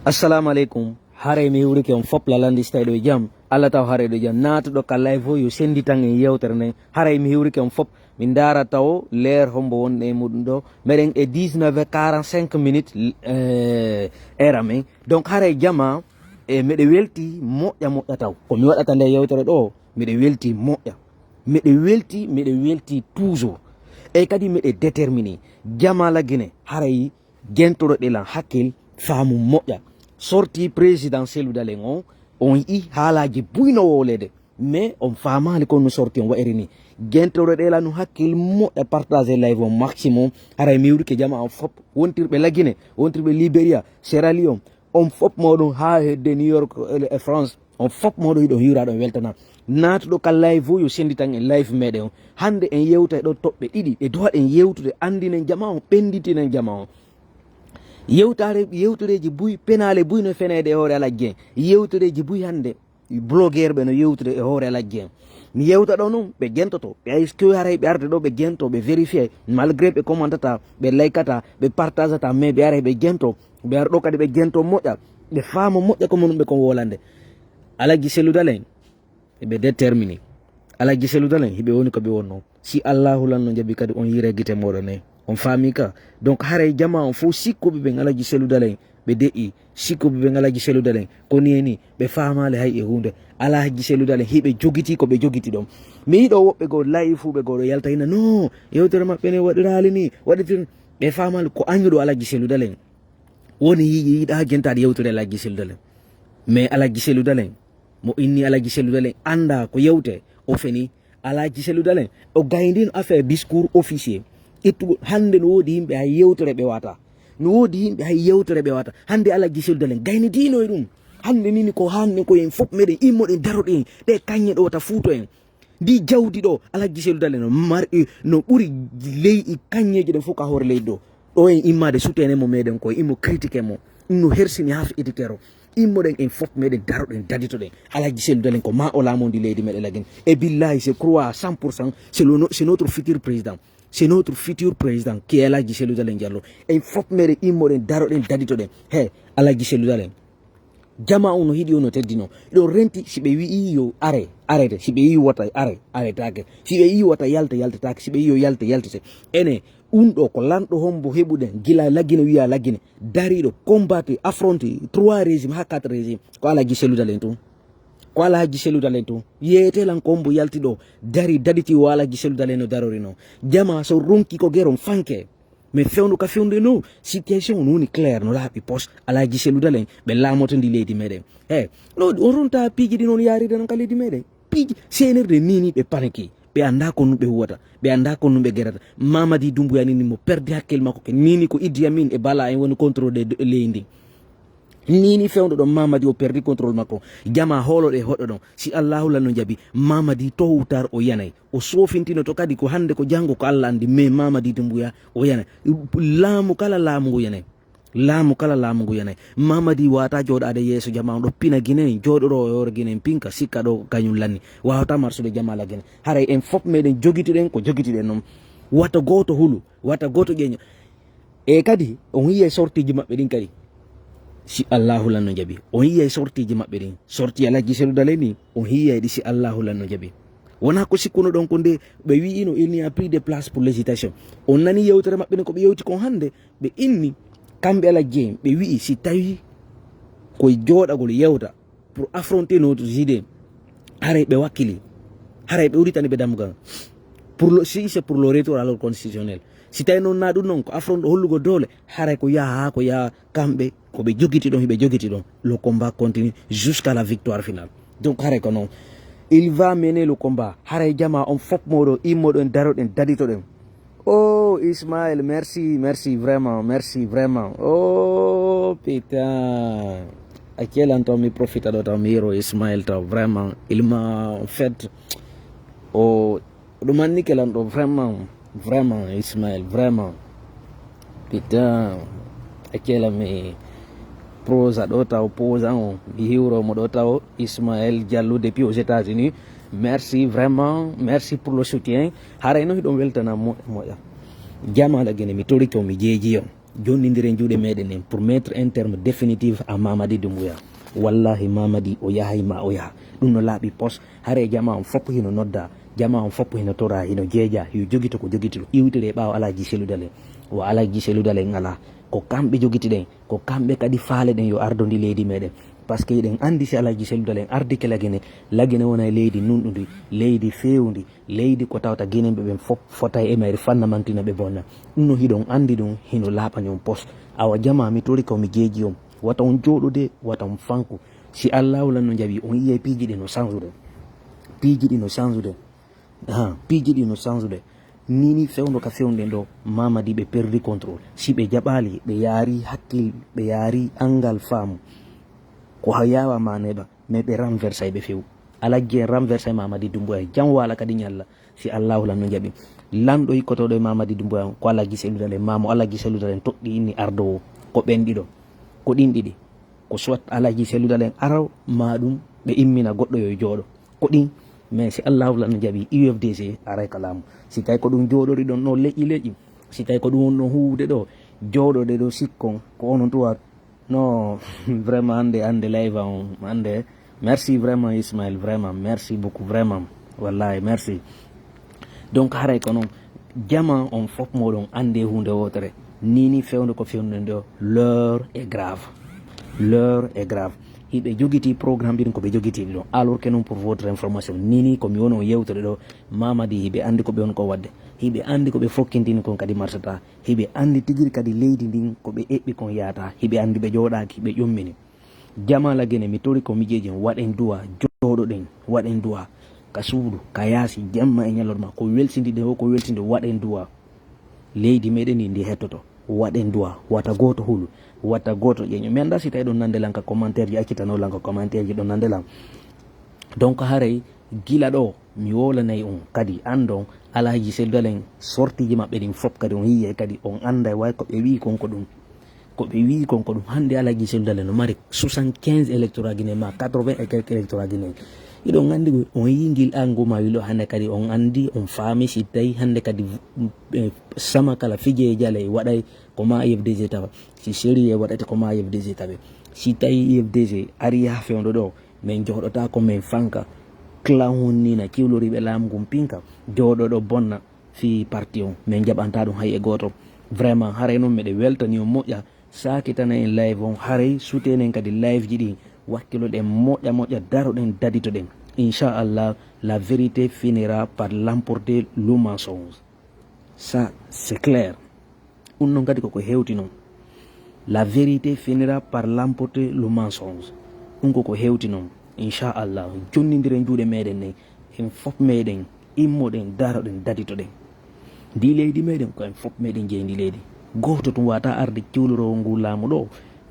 assalamu alaikum hare mi wuri ke on fop la landi staydo jam alla taw hare do jam naatu do ka live yo sendi tan en yewtere ne hare mi wuri ke on fop min dara taw leer hombo wonde e mudum do meden e 19h45 minutes era men donc hare jama e mede welti moƴƴa taw ko mi wadata nde yewtere do mede welti moƴƴa mede welti toujours e kadi mede déterminé jama la guine hare gentoro de lan hakkil faamu moƴƴa sorti présidentiel dalen on yi haalaji buynowo lede mais on famali ko no sorti on wairi ni gentoro de lanu hakkil moƴƴa partager live au maximum haray mi wuri ke jama on fop wontirɓe lagine wontirɓe Liberia Sierra Leone on fop moɗon ha hedde New York e France on fop moɗo yiɗo hiiraɗo weltana natuɗo ka live yo sendi tan en live meɗen on hande en yewta ɗo toɓɓe ɗiɗi ɗe dowaɗen yewtude andinen jama on ɓenditinen jama on yewtureji buy penale buy no fenede e hoore alajje yewtureji buy hande blogueur ɓe no yewtude e hoore alajje mi yewta ɗo noon ɓe gentoto ɓe ay ko haray ɓe arde ɗo ɓe gento ɓe vérifié malgré ɓe commentata ɓe laykata ɓe partagata mais ɓe ara ɓe gento ɓe ara ɗo kadi ɓe gento moƴƴa ɓe faama moƴƴa ko monum ɓe kon wolande alajji selludalen eɓe déterminé alajji selludalen hiɓe woni koɓe wonno si allahu lanno jaabi kadi on yire guite moɗon e on faami ka donc haray jama on fo sikkuɓe ɓe ngalaji selludalen ɓe deƴƴi sikkuɓe ɓe ngalaji selludalen ko nini ɓe famale hay e hunde ala haji selludalen hiɓe jogiti ko ɓe jogiti ɗon mi yiɗo woɓɓe goo layi fu ɓe goo ɗo yalta hina non yewtere maɓɓe ne waɗirali ni waɗitir ɓe famale ko anduɗo alaji selludalen woni yiɗa gentade yewtere alaji selludalen mais alaji selludalen mo inni alaji selludalen anda ko yewte o feni alaji selludalen o gaydino affaire discours officier ittugo hande no woodi yimɓe hay yewtere ɓe wata no woodi yimɓe hay yewtere ɓe wata hande alaji selludalen gaynidino e ɗum hande nini ko hande ko en fof meɗen immoɗen daroɗen ɗe kañƴe ɗo ta fuuto en ndi jawdi ɗo alaji selludalen no mar'i no ɓuuri leyɗi kañƴeji ɗen fof ka hoore leydi ɗo en immade sutene mo meɗen koye immo critique mo no hersini ha éditeur o immoɗen en fof meɗen daroɗen daditoɗen alaji selludalen ko ma o laamondi leydi meɗen laguen e billahi je crois à 100% c'est notre futur président. C'est notre futur président qui est Alaji Selludalen Diallo. Et il faut que nous immorens daroɗen daditoɗen he Alaji Selludalen jama uno hiɗi uno teddino ɗo renti si ɓe wi'i yo arrêté si ɓe yi wata arrêtake si ɓe yi wata yaltatake si ɓe yi yo yaltete ene ɗo ko lanɗo hombo heɓuɗen gila laggine wiya laggine dariɗo combattre affronté 3 régime ha 4 régime ko Alaji Selludalen tun ko alaji selludalen to yeetelan kombo yalti ɗo dari daditi o alaji selludalen no darori no jama so ronki ko geron fanke mais fewnu ka fewnde no situation no woni clair no laaɓi poche alaji selludalen ɓe laamoto ndi leydi meɗen no on ronta piiji ɗi noon yaride noon ka leydi meɗen piiji senirde nini ɓe paniki ɓe anda ko num ɓe huwata ɓe anda ko num ɓe gerata Mamadi Doumbouya nini mo perdi hakkille makko ke nini ko Idi Amin e Bala en woni contrôle de leydi nini fewndo ɗon Mamadi o perdi contrôle makko jama holoɗe hoɗɗo ɗon si allahu lanno jaabi Mamadi towtar o yanay o sofintino to kadi ko hande ko janggo ko Allah andi mais Mamadi Doumbouya o yanay laamu kala laamu ngu yanay Mamadi wata joɗade yeeso jama ɗo pina guinen joɗoro e hoore guinen pinka sikka ɗo kañum lanni wawata marsude jama la guine haray en fof meɗen jogitiɗen ko jogitiɗen noon wata goto hulu wata goto ƴeño e kadi on yiya sortie ji maɓɓe ɗin kadi si allahu lanno jaabi on yiyay sortiji maɓɓe ɗin sorti Alaji Selludalen ni on yiyay ɗi si allahu lanno jaabi wona ko sikkuno ɗon ko nde ɓe wi'ino il n'y a plus de place pour l'hésitation on nani yewtere maɓɓe ne ko ɓe yewti kon hande ɓe inni kamɓe Alaji en ɓe wi'i si tawi koye jooɗagol yewta pour affronter notre idée haray ɓe wakkili haray ɓe uritani ɓe dammugal si c'est pour le retour à l'ordre constitutionnel si tawi noon na ɗum noon ko affronte hollugo doole haray ko yaha ko yaha kamɓe koɓe jogiti ɗon hiɓe jogiti ɗon le combat continue jusqu'à la victoire finale donc haray ko noon il va mener le combat haray jama on fof moɗo immoɗen daroɗen daditoɗen oh Ismaël merci vraiment oh putain à quel temps mi profita ɗo taw mi yiro Ismaël taw vraiment il m'a en fait oh ɗum anni kelan ɗo vraiment Ismaël vraiment putain akela mi prosa ɗo taw posa o mi hiwromo ɗo taw Ismaël Diallo depuis aux États-Unis merci vraiment merci pour le soutien haray no hiɗon weltana moƴƴa jama la guine mi toriki o mi jeeji on jondidiren juuɗe meɗen en pour mettre un terme définitif à Mamady Doumbouya. Wallahi Mamady o yahay ma o yaha ɗum no laaɓi pos hare jama on foppo hino nodda, jama on foppo hino tora, hino jeeja, yo jogito ko jogitiro iwtire ɓaawa alaji selludal en o alaji selludal en ala ko kamɓe jogiti ɗen, ko kamɓe kadi faale ɗen yo ardodi leydi meɗen. par ce que eɗen andi si alaji selludal en ardike lagine wona e leydi nunɗudi, leydi fewndi, leydi ko tawta guineɓe ɓen fof fota e mayre fannamantina ɓe bonna. ɗum no hiɗon andi ɗum hino laaɓañon pos awa jama mi tori komi jeeji on wata on jooɗode, wata on fanku. si Allah wala no jaɓi on yiye piiji ɗi no change no change nini fewndo ka fewnden ɗo Mamady ɓe perdi contrôle. si ɓe jaɓali ɓe yaari hakkil, ɓe yaari angal faamu ko yawa ma neɓa mais ɓe renversa ɓe few alaggi en renversa Mamady Doumbouya jam wala kadi ñalla si Allah wala no jaɓi. lanɗo yikkotoɗo e Mamady Doumbouya ko alaggi selludal en mamo alaggi selludal en toɗɗi inni ardowo ko ɓen ɗiɗo ko ɗin ɗiɗi ko soit alaggi selludal en araw ma ɗum ɓe immina goɗɗo yo jooɗo ko ɗin. mais si Allah wala no jaɓi UFDC aray ka laamu si tawi ko ɗum jooɗori ɗon ɗo leƴƴi si tawi ko ɗum wonno huwde ɗo jooɗode ɗo sikkon ko onon tuwa non vraiment hande live on hande merci vraiment Ismaël, vraiment merci beaucoup, vraiment wallahi merci. donc haray ko noon jama on fof moɗon ande hunde wotere nini fewde ko fewde ɗo l'heure est grave, l'heure est grave. hiɓe jogiti programme ɗin koɓe jogitiɗi ɗo alors que non pour votre information nini komi woni on yewtere ɗo Mamady hiɓe andi koɓe on ko wadde, hiɓe andi koɓe fokkintini kon kadi marsata, hiɓe andi tigiri kadi leydi ndin koɓe eɓɓi kon yahata, hiɓe andi ɓe jooɗaki ɓe ƴommini. jamala guene mi tori ko mijeji waɗen duwa jooɗoɗen, waɗen duwa ka suudu ka yaasi jamma e ñalorma ko welsindiɗe o ko welsinde waɗen duwa leydi meɗen ndi ndi hettoto waɗen duwa wata goto hulu wata goto ƴeño mi anda si tawi ɗon nandelan ka commentaire ji accitanolan ka commentaire ji ɗon nandelan. donc haray gila ɗo mi wolanayi on kadi andon alaji selludal en sortiji maɓɓe ɗin fof kadi on yiye kadi on anda way ko ɓe wi konko ɗum hande alaji selludal en no mari 75 électorat guiné ma 80 et quelques électorat guiné iɗon andi on yi guil anguma wilo hande kadi on andi on faami si tawi hande kadi sama kala fije jale waɗay ko ma IFDG tawa, si série e waɗate ko ma IFDG tawe, si tawi IFDG ari ha fewndo ɗo min joɗota ko min fanka clahonnina kiwloriɓe laamu ngun pinka jooɗoɗo bonna fi parti on min jaɓanta ɗum hay e goto. vraiment haray noon miɗe weltani on moƴƴa sakitana en live on haray sutenen kadi live ji ɗi wakkiloɗen moƴƴa daroɗen daditoɗen. inchallah la vérité finira par l'emporter le mensonge, ça c'est clair. ɗum noon kadi koko hewti noon, la vérité finira par l'emporter le mensonge, ɗum koko hewti noon. inchallah jondidiren juuɗe meɗen nen en fof meɗen immoɗen daroɗen daditoɗen ndi leydi meɗen ko en fof meɗen jeeyi ndi leydi goto tum wata arde kiwlorowo ngu laamu ɗo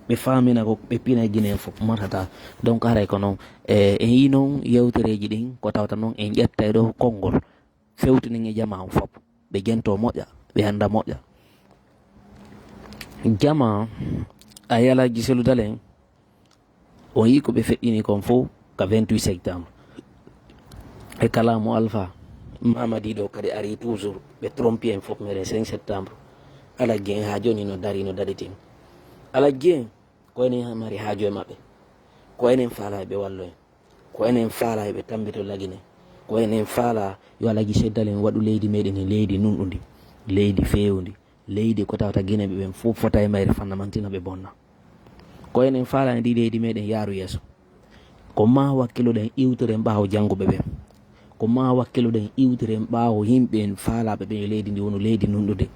ɓe famina ko ɓe pina guinéen fof matata. donc haray ko noon en yi noon yewtereji ɗin ko tawta noon en ƴettay ɗo konngol fewtinen e jama on fof ɓe jento moƴƴa ɓe anda moƴƴa. jama a yalaji selludal en on yi ko ɓe feƴƴini kon fof ka 28 septembre e kalamu alpha Mamady ɗo kadi ari toujours ɓe trompi en fof meɗen 5 septembre alaggi en ha joni no dari no daditin alaggi en ko enen mari haaju e maɓɓe, ko enen faala ɓe wallo en, ko enen faala ɓe tambito lagine, ko enen faala yo alaggi seddal en waɗu leydi meɗen e leydi nunɗudi, leydi fewndi, leydi ko tawta guineɓe ɓen fof fota e mayre fannamantina ɓe bonna, ko enen faala e ndi leydi meɗen yaaru yeeso. ko ma wakkiloɗen iwtore ɓaawo jannguɓe ɓen, ko ma wakkiloɗen iwtore ɓaawo yimɓe faalaɓe ɓen e leydi ndi wono leydi nunɗude.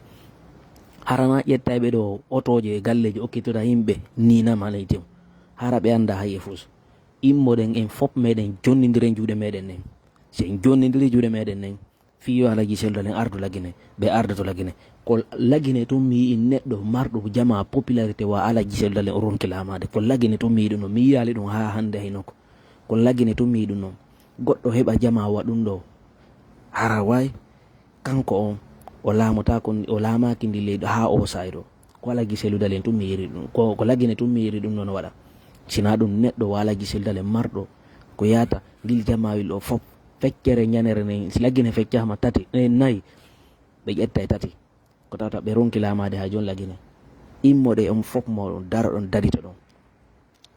harana ƴettaɓe ɗo otoje e galleji okkitoɗa yimɓe ninama leydi o hara ɓe anda hay e fus. immoɗen en fof meɗen jonnodiren juuɗe meɗen nen, si en jonnidiri juuɗe meɗen nen fiyo alaji selludal en ardu lagine ɓe ardoto lagine. ko lagine tun mi yii neɗɗo marɗo jama popularité wa alaji selludal en o ronki lamade, ko lagine tun mi yiɗum noon, mi yiyali ɗum ha hande haynoko, ko lagine tun mi yiɗum noon. goɗɗo heɓa jama waɗum ɗo hara way kanko on o laamata ko o laamaki ndi leydi ha o sayɗo, ko alagi selludal en tun mi yiri ɗum, ko lagine tun mi yiri ɗum noon waɗa. sina ɗum neɗɗo o alagi selludal en marɗo ko yata ngil jamawil o fof feccere ñanere nen si lagine feccama tati nayyi ɓe ƴetta e tati ko tawta ɓe ronki lamade ha joni lagine immode on fof mo daro ɗon darito ɗon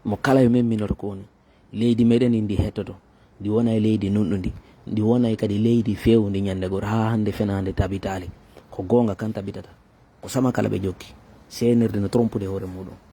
mo kala yo memminoto ko woni leydi meɗen ndi hettoto ndi wona e leydi nunɗudi ndi wona e kadi leydi fewndi ñande gor ha hande fenande tabitali ko gonga kan tabitata ko sama kala ɓe jokki senirde no trompude hoore muɗum